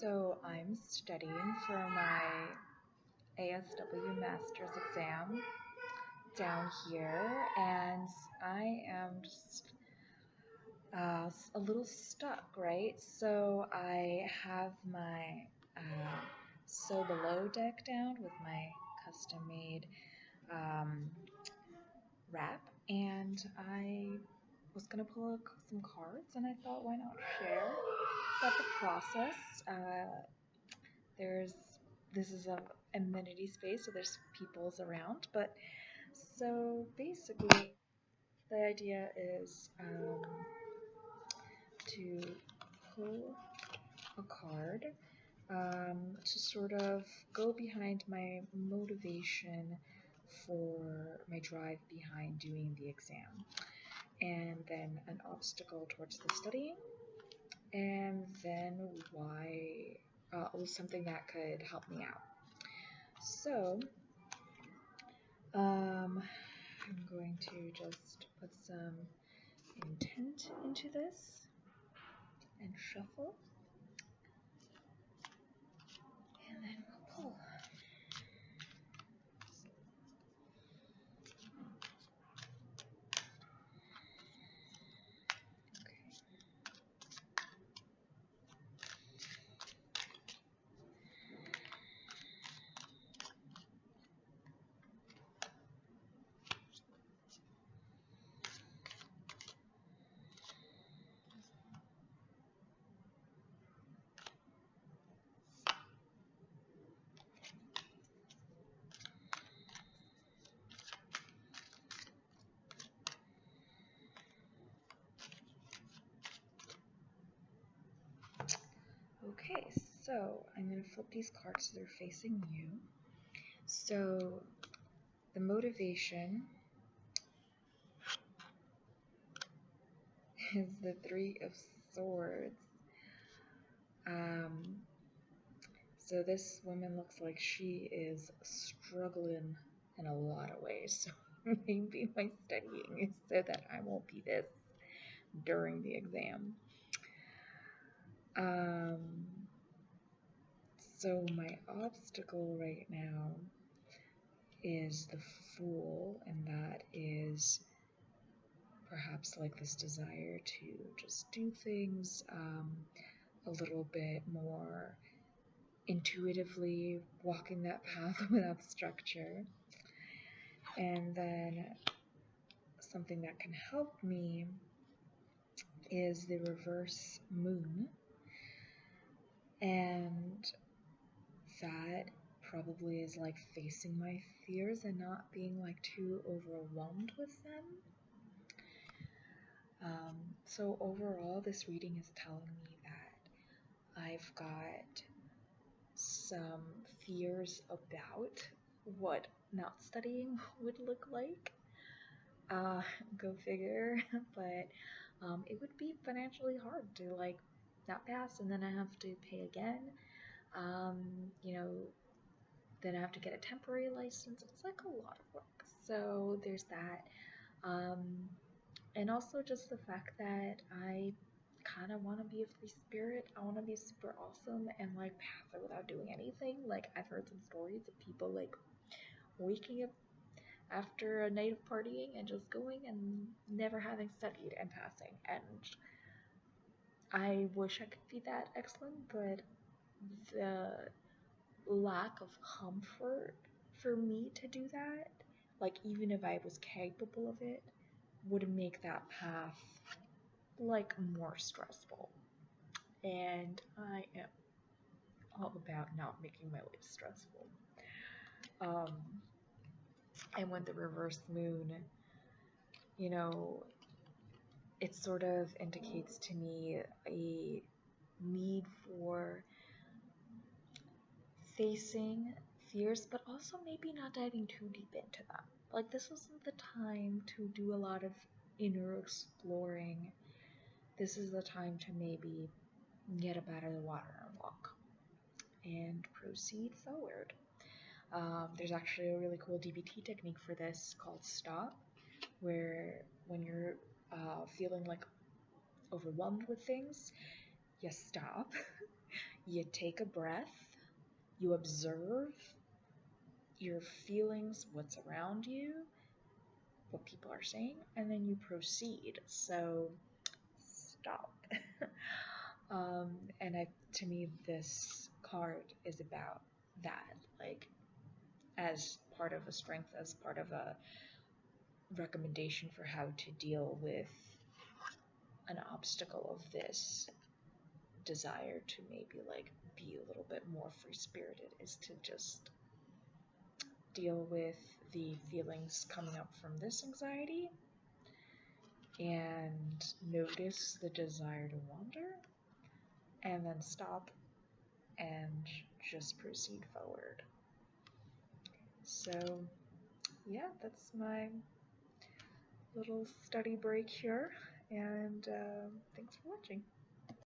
So I'm studying for my ASW master's exam down here, and I am just a little stuck, right? So I have my So Below deck down with my custom-made um, wrap, and I was gonna pull some cards, and I thought, why not share about the process? There's this is a amenity space, so there's peoples around. But so basically, the idea is to pull a card to sort of go behind my motivation for my drive behind doing the exam, and then an obstacle towards the studying, and then why something that could help me out. So I'm going to just put some intent into this and shuffle, and then we'll pull. Okay, so I'm going to flip these cards so they're facing you. So the motivation is the Three of Swords. So this woman looks like she is struggling in a lot of ways. So maybe my studying is so that I won't be this during the exam. So my obstacle right now is the Fool, and that is perhaps like this desire to just do things a little bit more intuitively, walking that path without structure. And then something that can help me is the reverse moon, and that probably is like facing my fears and not being like too overwhelmed with them. So overall, this reading is telling me that I've got some fears about what not studying would look like. Go figure. But it would be financially hard to like not pass and then I have to pay again. You know, then I have to get a temporary license. It's like a lot of work. So there's that. And also just the fact that I kind of want to be a free spirit. I want to be super awesome and like pass it without doing anything. Like I've heard some stories of people like waking up after a night of partying and just going and never having studied and passing. And I wish I could be that excellent, but the lack of comfort for me to do that, like even if I was capable of it, would make that path like more stressful. And I am all about not making my life stressful. And when the reverse moon, you know, it sort of indicates to me a need for facing fears, but also maybe not diving too deep into them. Like, this isn't the time to do a lot of inner exploring. This is the time to maybe get up out of the water and walk and proceed forward. There's actually a really cool DBT technique for this called Stop, where when you're feeling like overwhelmed with things, you stop, You take a breath, you observe your feelings, what's around you, what people are saying, and then you proceed. So stop. To me, this card is about that, like, as part of a strength, as part of a recommendation for how to deal with an obstacle of this desire to maybe like be a little bit more free spirited, is to just deal with the feelings coming up from this anxiety and notice the desire to wander and then stop and just proceed forward. So yeah, that's my little study break here, and thanks for watching.